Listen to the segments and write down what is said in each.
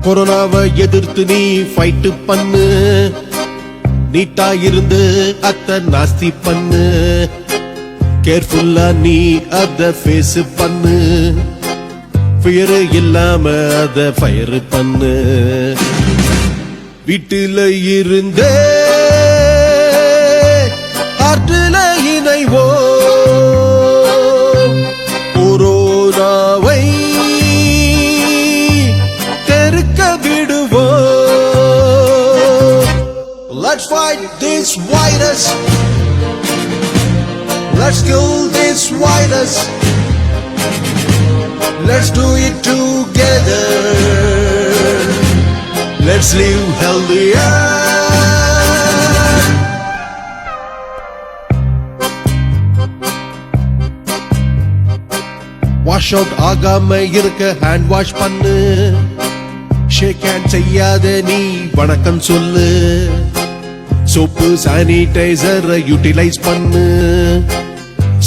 கொரோனாவை எதிர்த்து நீ ஃபைட் பண்ணு, நீட்டா இருந்து அத்த நாஸ்தி பண்ணு, கேர்ஃபுல்லா நீ அத ஃபேஸ் பண்ணு, ஃபியர் இல்லாம அத ஃபயர் பண்ணு. வீட்டுல இருந்தே ஆற்றுல இணைவோ, கொரோனாவை தெருக்க விடுவோ. Let's fight this virus, let's kill this virus, let's do it together, let's live healthier. Wash out ஆகாம இருக்க ஹேண்ட் வாஷ் பண்ணு, ஷேக் ஹேண்ட் செய்யாத நீ வணக்கம் சொல்லு, சோப்பு சானிடைசர் யூட்டிலைஸ் பண்ணு,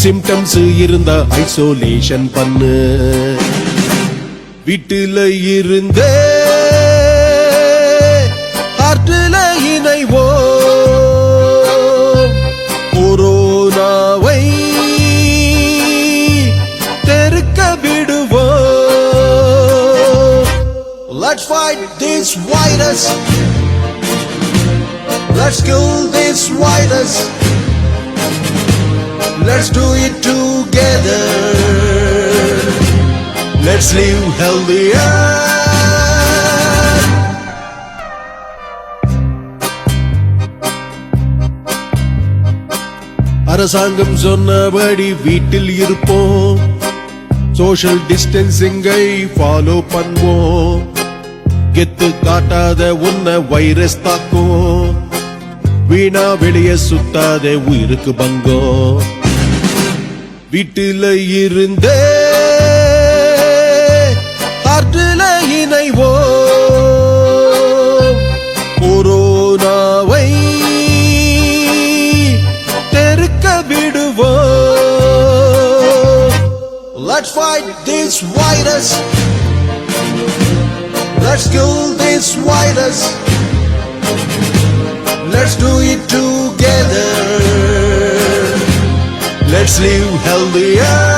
சிம்டம்ஸ் இருந்தா ஐசோலேஷன் பண்ணு. வீட்டுல இருந்தே ஆற்றுல இணைவோ, கொரோனாவை தெருக்க விடுவோ. Let's fight this virus, let's kill this virus, let's do it together, let's live healthier. அரசாங்கம் சொன்னபடி வீட்டில் இருப்போம், சோஷியல் டிஸ்டன்சிங்கை ஃபாலோ பண்ணுவோம், கெத்து காட்டாத உன்ன வைரஸ் தாக்கும், வீணா வெளியே சுத்தாத உயிருக்கு பங்கம். வீட்டுல இருந்தே ஆற்றுல இணைவோ, கொரோனாவை தெருக்க விடுவோ. Let's fight this virus, let's kill this virus, let's do it together, let's live healthier.